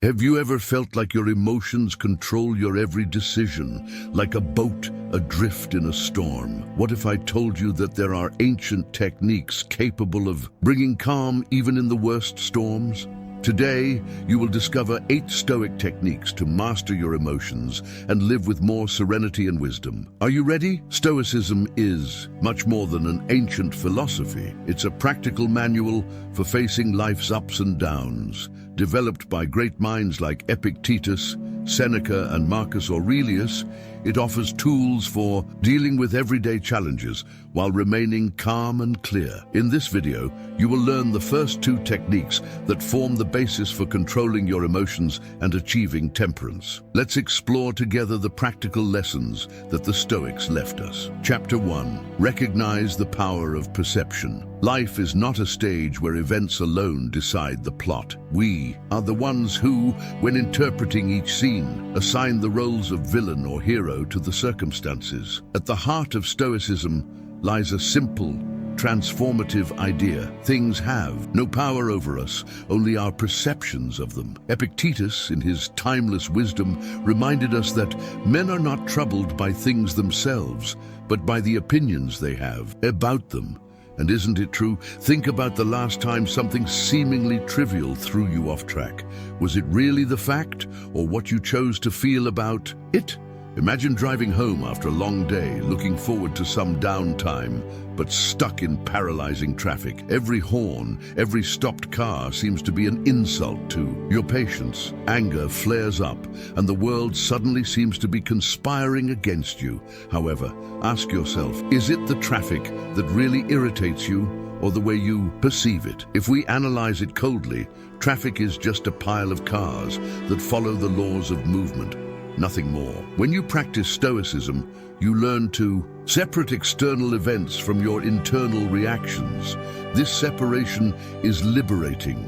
Have you ever felt like your emotions control your every decision, like a boat adrift in a storm? What if I told you that there are ancient techniques capable of bringing calm even in the worst storms? Today, you will discover 8 Stoic techniques to master your emotions and live with more serenity and wisdom. Are you ready? Stoicism is much more than an ancient philosophy. It's a practical manual for facing life's ups and downs. Developed by great minds like Epictetus, Seneca, and Marcus Aurelius, it offers tools for dealing with everyday challenges while remaining calm and clear. In this video, you will learn the first 2 techniques that form the basis for controlling your emotions and achieving temperance. Let's explore together the practical lessons that the Stoics left us. Chapter 1. Recognize the power of perception. Life is not a stage where events alone decide the plot. We are the ones who, when interpreting each scene, assign the roles of villain or hero to the circumstances. At the heart of Stoicism lies a simple, transformative idea. Things have no power over us, only our perceptions of them. Epictetus, in his timeless wisdom, reminded us that men are not troubled by things themselves, but by the opinions they have about them. And isn't it true? Think about the last time something seemingly trivial threw you off track. Was it really the fact, or what you chose to feel about it? Imagine driving home after a long day, looking forward to some downtime, but stuck in paralyzing traffic. Every horn, every stopped car seems to be an insult to your patience. Anger flares up, and the world suddenly seems to be conspiring against you. However, ask yourself, is it the traffic that really irritates you, or the way you perceive it? If we analyze it coldly, traffic is just a pile of cars that follow the laws of movement. Nothing more. When you practice Stoicism, you learn to separate external events from your internal reactions. This separation is liberating.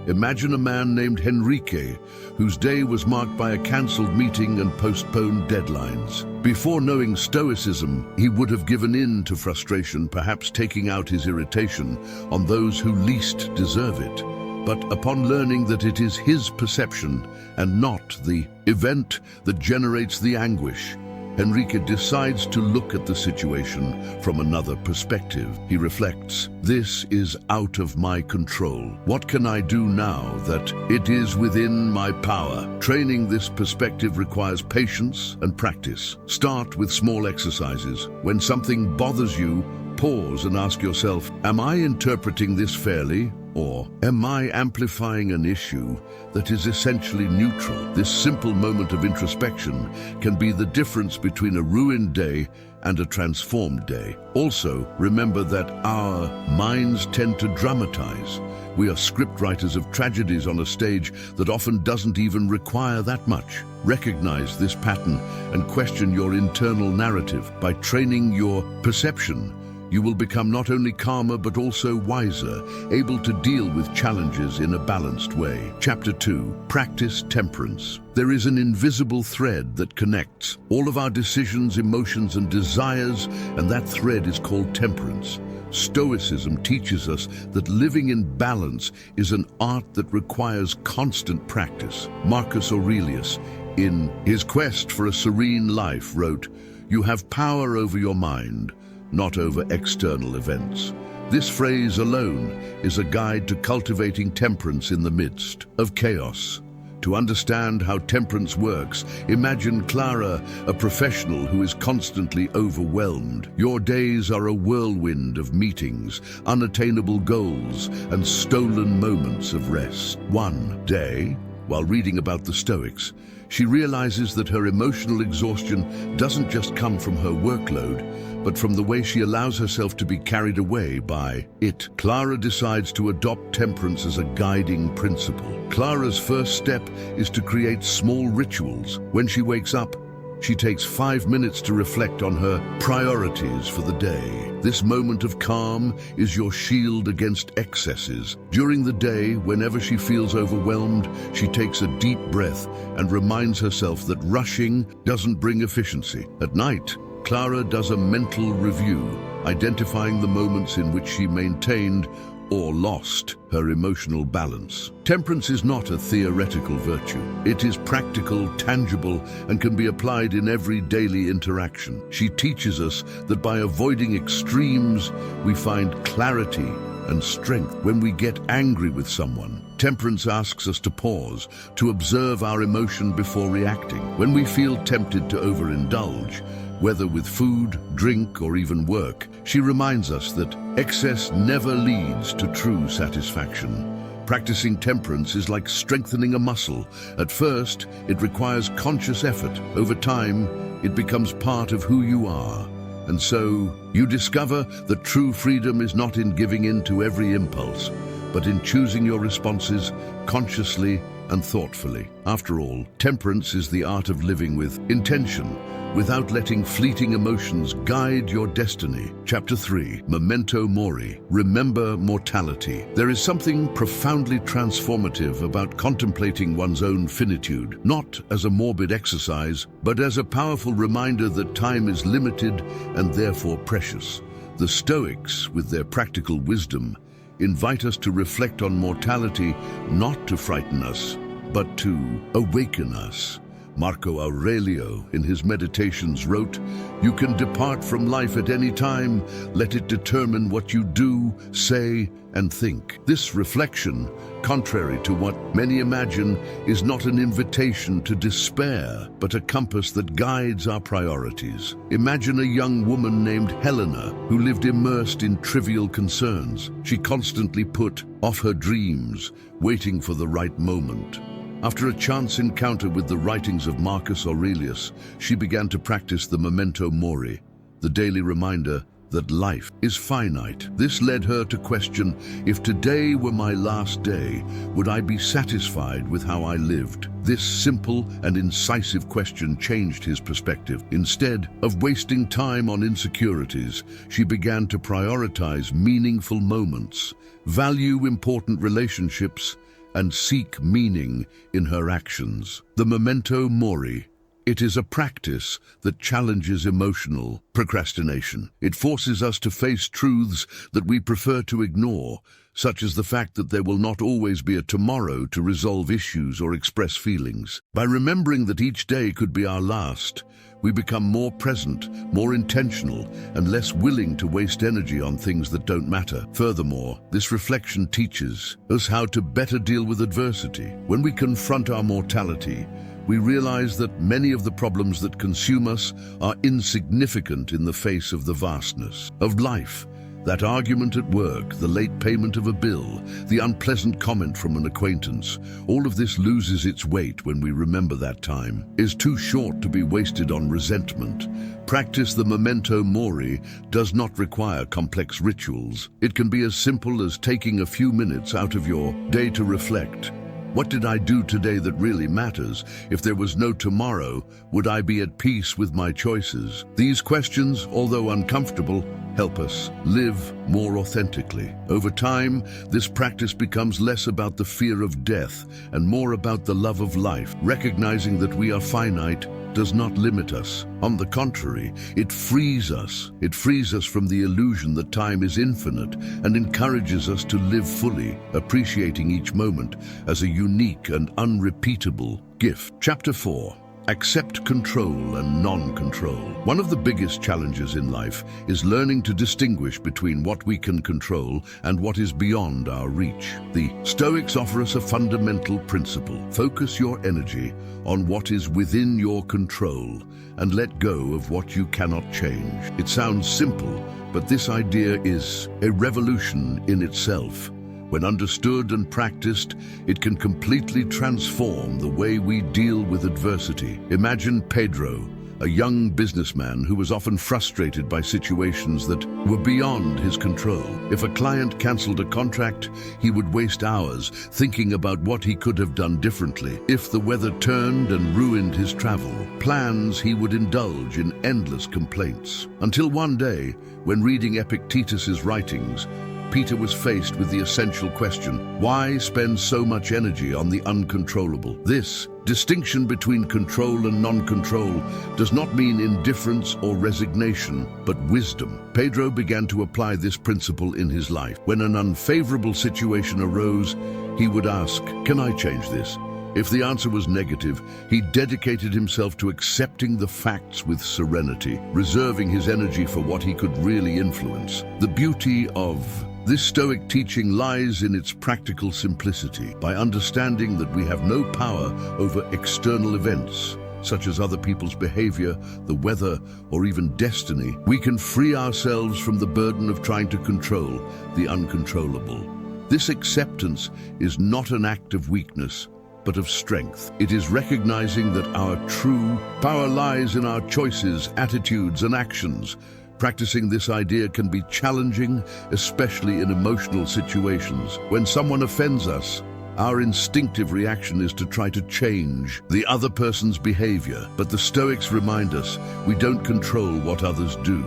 Imagine a man named Henrique, whose day was marked by a cancelled meeting and postponed deadlines. Before knowing Stoicism, he would have given in to frustration, perhaps taking out his irritation on those who least deserve it. But upon learning that it is his perception and not the event that generates the anguish, Henrique decides to look at the situation from another perspective. He reflects, "This is out of my control. What can I do now that it is within my power?" Training this perspective requires patience and practice. Start with small exercises. When something bothers you, pause and ask yourself, am I interpreting this fairly? Or am I amplifying an issue that is essentially neutral? This simple moment of introspection can be the difference between a ruined day and a transformed day. Also, remember that our minds tend to dramatize. We are scriptwriters of tragedies on a stage that often doesn't even require that much. Recognize this pattern and question your internal narrative. By training your perception, you will become not only calmer but also wiser, able to deal with challenges in a balanced way. Chapter 2. Practice temperance. There is an invisible thread that connects all of our decisions, emotions, and desires, and that thread is called temperance. Stoicism teaches us that living in balance is an art that requires constant practice. Marcus Aurelius, in his Quest for a Serene Life, wrote, "You have power over your mind, not over external events." This phrase alone is a guide to cultivating temperance in the midst of chaos. To understand how temperance works, imagine Clara, a professional who is constantly overwhelmed. Your days are a whirlwind of meetings, unattainable goals, and stolen moments of rest. One day, while reading about the Stoics, she realizes that her emotional exhaustion doesn't just come from her workload, but from the way she allows herself to be carried away by it. Clara decides to adopt temperance as a guiding principle. Clara's first step is to create small rituals. When she wakes up, she takes 5 minutes to reflect on her priorities for the day. This moment of calm is your shield against excesses. During the day, whenever she feels overwhelmed, she takes a deep breath and reminds herself that rushing doesn't bring efficiency. At night, Clara does a mental review, identifying the moments in which she maintained or lost her emotional balance. Temperance is not a theoretical virtue. It is practical, tangible, and can be applied in every daily interaction. She teaches us that by avoiding extremes, we find clarity and strength. When we get angry with someone, temperance asks us to pause, to observe our emotion before reacting. When we feel tempted to overindulge, whether with food, drink, or even work, she reminds us that excess never leads to true satisfaction. Practicing temperance is like strengthening a muscle. At first, it requires conscious effort. Over time, it becomes part of who you are. And so, you discover that true freedom is not in giving in to every impulse, but in choosing your responses consciously and thoughtfully. After all, temperance is the art of living with intention, without letting fleeting emotions guide your destiny. Chapter 3, Memento Mori, Remember Mortality. There is something profoundly transformative about contemplating one's own finitude, not as a morbid exercise, but as a powerful reminder that time is limited and therefore precious. The Stoics, with their practical wisdom, invite us to reflect on mortality, not to frighten us, but to awaken us. Marco Aurelio, in his Meditations, wrote, "You can depart from life at any time. Let it determine what you do, say, and think." This reflection, contrary to what many imagine, is not an invitation to despair, but a compass that guides our priorities. Imagine a young woman named Helena who lived immersed in trivial concerns. She constantly put off her dreams, waiting for the right moment. After a chance encounter with the writings of Marcus Aurelius, she began to practice the Memento Mori, the daily reminder that life is finite. This led her to question, if today were my last day, would I be satisfied with how I lived? This simple and incisive question changed his perspective. Instead of wasting time on insecurities, she began to prioritize meaningful moments, value important relationships, and seek meaning in her actions. The Memento Mori. It is a practice that challenges emotional procrastination. It forces us to face truths that we prefer to ignore, such as the fact that there will not always be a tomorrow to resolve issues or express feelings. By remembering that each day could be our last, we become more present, more intentional, and less willing to waste energy on things that don't matter. Furthermore, this reflection teaches us how to better deal with adversity. When we confront our mortality, we realize that many of the problems that consume us are insignificant in the face of the vastness of life. That argument at work, the late payment of a bill, the unpleasant comment from an acquaintance, all of this loses its weight when we remember that time is too short to be wasted on resentment. Practice the Memento Mori does not require complex rituals. It can be as simple as taking a few minutes out of your day to reflect. What did I do today that really matters? If there was no tomorrow, would I be at peace with my choices? These questions, although uncomfortable, help us live more authentically. Over time, this practice becomes less about the fear of death and more about the love of life. Recognizing that we are finite does not limit us. On the contrary, it frees us. It frees us from the illusion that time is infinite and encourages us to live fully, appreciating each moment as a unique and unrepeatable gift. Chapter 4. Accept control and non-control. One of the biggest challenges in life is learning to distinguish between what we can control and what is beyond our reach. The Stoics offer us a fundamental principle. Focus your energy on what is within your control and let go of what you cannot change. It sounds simple, but this idea is a revolution in itself. When understood and practiced, it can completely transform the way we deal with adversity. Imagine Pedro, a young businessman who was often frustrated by situations that were beyond his control. If a client canceled a contract, he would waste hours thinking about what he could have done differently. If the weather turned and ruined his travel plans, he would indulge in endless complaints. Until one day, when reading Epictetus's writings, Peter was faced with the essential question, why spend so much energy on the uncontrollable? This distinction between control and non-control does not mean indifference or resignation, but wisdom. Pedro began to apply this principle in his life. When an unfavorable situation arose, he would ask, can I change this? If the answer was negative, he dedicated himself to accepting the facts with serenity, reserving his energy for what he could really influence. The beauty of this Stoic teaching lies in its practical simplicity. By understanding that we have no power over external events, such as other people's behavior, the weather, or even destiny, we can free ourselves from the burden of trying to control the uncontrollable. This acceptance is not an act of weakness, but of strength. It is recognizing that our true power lies in our choices, attitudes, and actions. Practicing this idea can be challenging, especially in emotional situations. When someone offends us, our instinctive reaction is to try to change the other person's behavior. But the Stoics remind us we don't control what others do,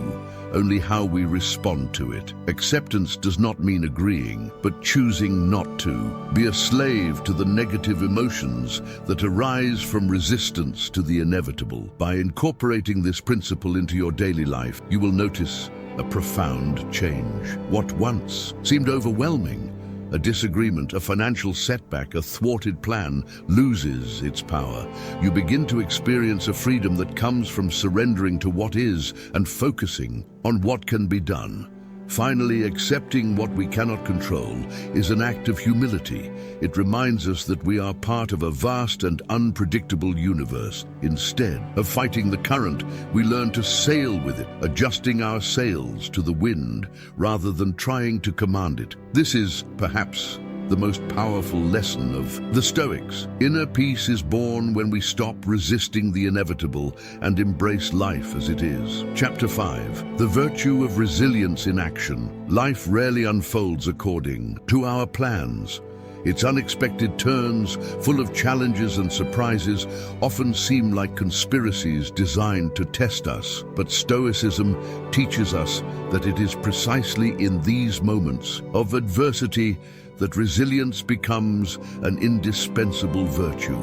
only how we respond to it. Acceptance does not mean agreeing, but choosing not to. Be a slave to the negative emotions that arise from resistance to the inevitable. By incorporating this principle into your daily life, you will notice a profound change. What once seemed overwhelming, a disagreement, a financial setback, a thwarted plan, loses its power. You begin to experience a freedom that comes from surrendering to what is and focusing on what can be done. Finally, accepting what we cannot control is an act of humility. It reminds us that we are part of a vast and unpredictable universe. Instead of fighting the current, we learn to sail with it, adjusting our sails to the wind rather than trying to command it. This is, perhaps, the most powerful lesson of the Stoics. Inner peace is born when we stop resisting the inevitable and embrace life as it is. Chapter 5. The virtue of resilience in action. Life rarely unfolds according to our plans. Its unexpected turns, full of challenges and surprises, often seem like conspiracies designed to test us. But Stoicism teaches us that it is precisely in these moments of adversity that resilience becomes an indispensable virtue,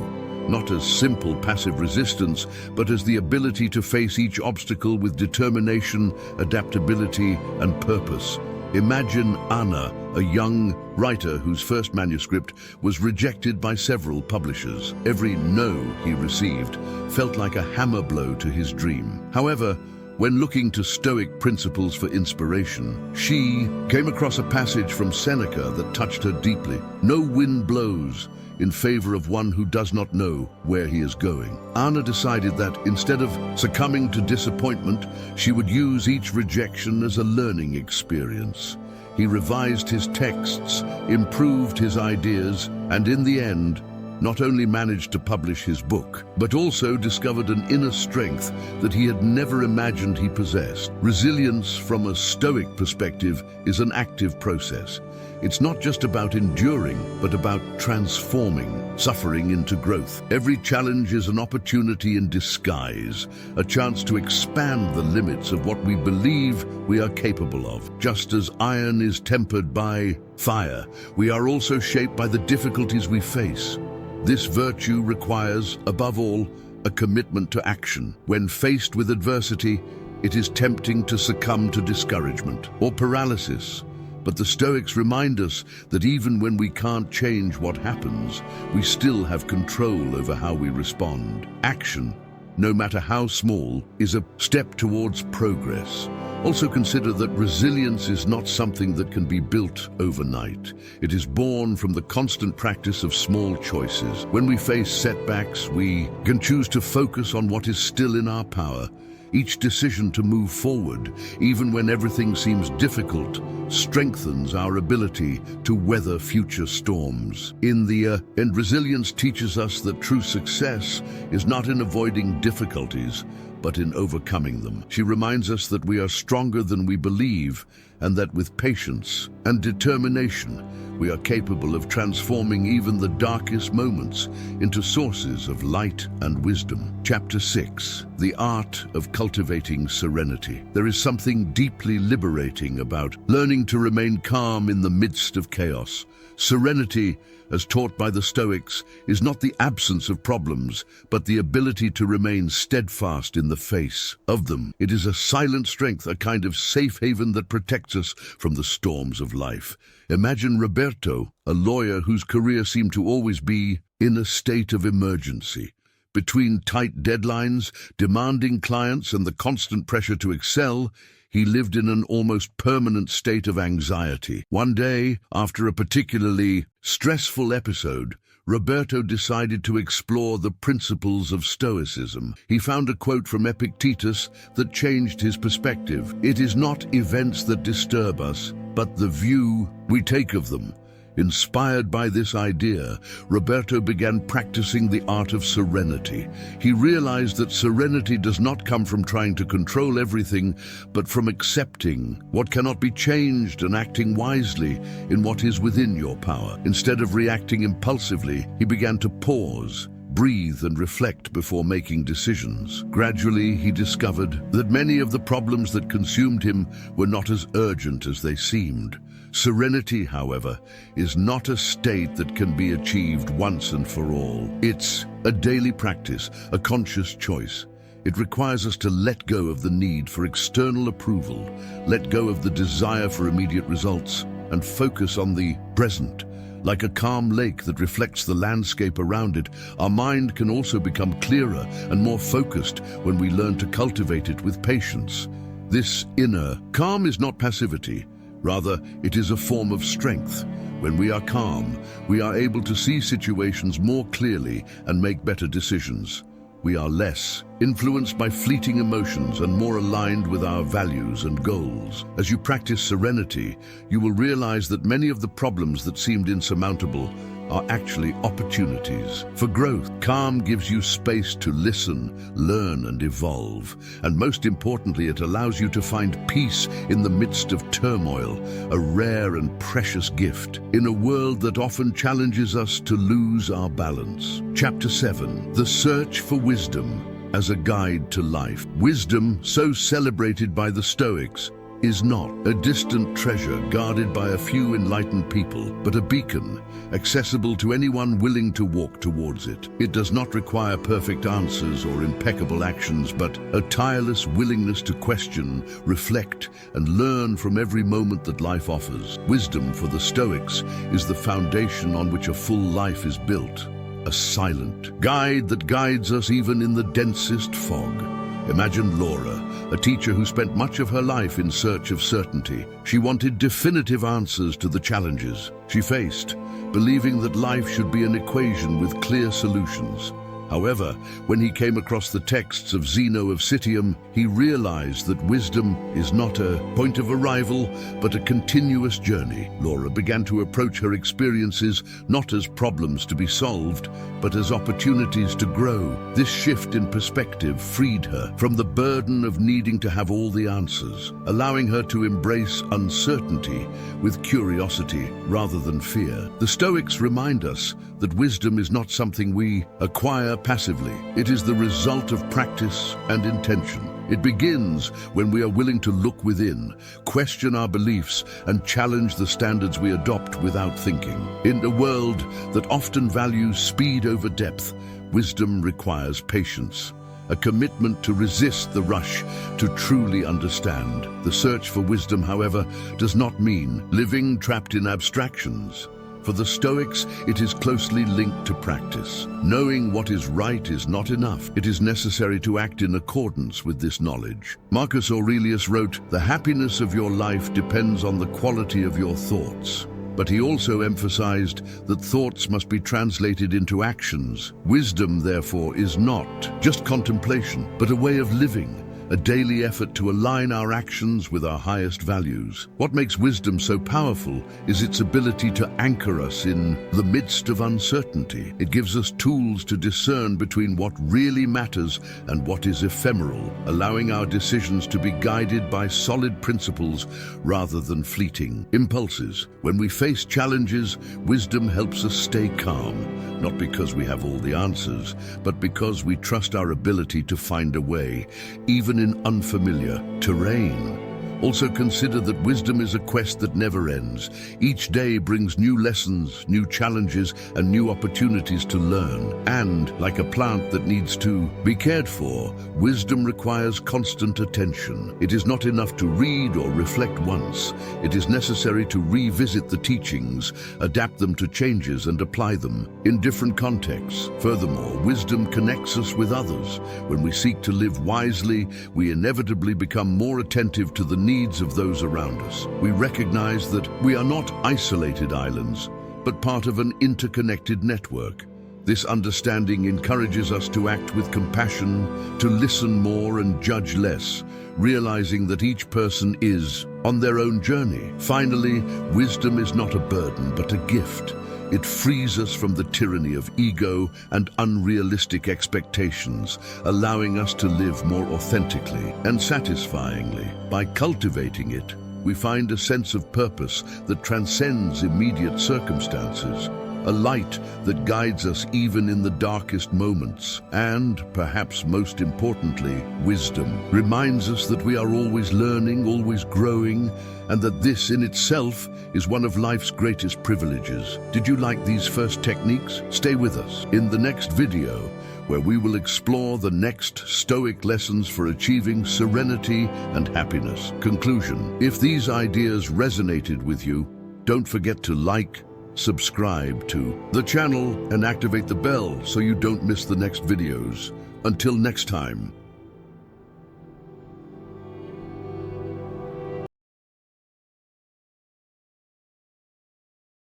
not as simple passive resistance, but as the ability to face each obstacle with determination, adaptability, and purpose. Imagine Anna, a young writer whose first manuscript was rejected by several publishers. Every no he received felt like a hammer blow to his dream. However, when looking to Stoic principles for inspiration, she came across a passage from Seneca that touched her deeply. No wind blows in favor of one who does not know where he is going. Anna decided that instead of succumbing to disappointment, she would use each rejection as a learning experience. He revised his texts, improved his ideas, and in the end, not only managed to publish his book, but also discovered an inner strength that he had never imagined he possessed. Resilience from a Stoic perspective is an active process. It's not just about enduring, but about transforming suffering into growth. Every challenge is an opportunity in disguise, a chance to expand the limits of what we believe we are capable of. Just as iron is tempered by fire, we are also shaped by the difficulties we face. This virtue requires, above all, a commitment to action. When faced with adversity, it is tempting to succumb to discouragement or paralysis. But the Stoics remind us that even when we can't change what happens, we still have control over how we respond. Action, no matter how small, is a step towards progress. Also consider that resilience is not something that can be built overnight. It is born from the constant practice of small choices. When we face setbacks, we can choose to focus on what is still in our power. Each decision to move forward, even when everything seems difficult, strengthens our ability to weather future storms. In the end, resilience teaches us that true success is not in avoiding difficulties, but in overcoming them. She reminds us that we are stronger than we believe, and that with patience and determination, we are capable of transforming even the darkest moments into sources of light and wisdom. Chapter 6. The Art of Cultivating Serenity. There is something deeply liberating about learning to remain calm in the midst of chaos. Serenity, as taught by the Stoics, is not the absence of problems, but the ability to remain steadfast in the face of them. It is a silent strength, a kind of safe haven that protects us from the storms of life. Imagine Roberto, a lawyer whose career seemed to always be in a state of emergency. Between tight deadlines, demanding clients, and the constant pressure to excel, he lived in an almost permanent state of anxiety. One day, after a particularly stressful episode, Roberto decided to explore the principles of Stoicism. He found a quote from Epictetus that changed his perspective. "It is not events that disturb us, but the view we take of them." Inspired by this idea, Roberto began practicing the art of serenity. He realized that serenity does not come from trying to control everything, but from accepting what cannot be changed and acting wisely in what is within your power. Instead of reacting impulsively, he began to pause, breathe, and reflect before making decisions. Gradually, he discovered that many of the problems that consumed him were not as urgent as they seemed. Serenity, however, is not a state that can be achieved once and for all. It's a daily practice, a conscious choice. It requires us to let go of the need for external approval, let go of the desire for immediate results, and focus on the present. Like a calm lake that reflects the landscape around it, our mind can also become clearer and more focused when we learn to cultivate it with patience. This inner calm is not passivity. Rather, it is a form of strength. When we are calm, we are able to see situations more clearly and make better decisions. We are less influenced by fleeting emotions and more aligned with our values and goals. As you practice serenity, you will realize that many of the problems that seemed insurmountable are actually opportunities for growth. Calm gives you space to listen, learn, and evolve. And most importantly, it allows you to find peace in the midst of turmoil, a rare and precious gift in a world that often challenges us to lose our balance. Chapter 7. The Search for Wisdom as a Guide to Life. Wisdom, so celebrated by the Stoics, is not a distant treasure guarded by a few enlightened people, but a beacon accessible to anyone willing to walk towards it. It does not require perfect answers or impeccable actions, but a tireless willingness to question, reflect, and learn from every moment that life offers. Wisdom, for the Stoics, is the foundation on which a full life is built, a silent guide that guides us even in the densest fog. Imagine Laura, a teacher who spent much of her life in search of certainty. She wanted definitive answers to the challenges she faced, believing that life should be an equation with clear solutions. However, when he came across the texts of Zeno of Citium, he realized that wisdom is not a point of arrival, but a continuous journey. Laura began to approach her experiences not as problems to be solved, but as opportunities to grow. This shift in perspective freed her from the burden of needing to have all the answers, allowing her to embrace uncertainty with curiosity rather than fear. The Stoics remind us that wisdom is not something we acquire passively. It is the result of practice and intention. It begins when we are willing to look within, question our beliefs, and challenge the standards we adopt without thinking. In a world that often values speed over depth, wisdom requires patience, a commitment to resist the rush to truly understand. The search for wisdom, however, does not mean living trapped in abstractions. For the Stoics, it is closely linked to practice. Knowing what is right is not enough. It is necessary to act in accordance with this knowledge. Marcus Aurelius wrote, "The happiness of your life depends on the quality of your thoughts." But he also emphasized that thoughts must be translated into actions. Wisdom, therefore, is not just contemplation, but a way of living, a daily effort to align our actions with our highest values. What makes wisdom so powerful is its ability to anchor us in the midst of uncertainty. It gives us tools to discern between what really matters and what is ephemeral, allowing our decisions to be guided by solid principles rather than fleeting impulses. When we face challenges, wisdom helps us stay calm, not because we have all the answers, but because we trust our ability to find a way, even in unfamiliar terrain. Also consider that wisdom is a quest that never ends. Each day brings new lessons, new challenges, and new opportunities to learn. And, like a plant that needs to be cared for, wisdom requires constant attention. It is not enough to read or reflect once. It is necessary to revisit the teachings, adapt them to changes, and apply them in different contexts. Furthermore, wisdom connects us with others. When we seek to live wisely, we inevitably become more attentive to the needs of those around us. We recognize that we are not isolated islands, but part of an interconnected network. This understanding encourages us to act with compassion, to listen more and judge less, realizing that each person is on their own journey. Finally, wisdom is not a burden, but a gift. It frees us from the tyranny of ego and unrealistic expectations, allowing us to live more authentically and satisfyingly. By cultivating it, we find a sense of purpose that transcends immediate circumstances, a light that guides us even in the darkest moments. And, perhaps most importantly, wisdom reminds us that we are always learning, always growing, and that this in itself is one of life's greatest privileges. Did you like these first techniques? Stay with us in the next video, where we will explore the next Stoic lessons for achieving serenity and happiness. Conclusion: if these ideas resonated with you, don't forget to like, subscribe to the channel, and activate the bell so you don't miss the next videos. Until next time.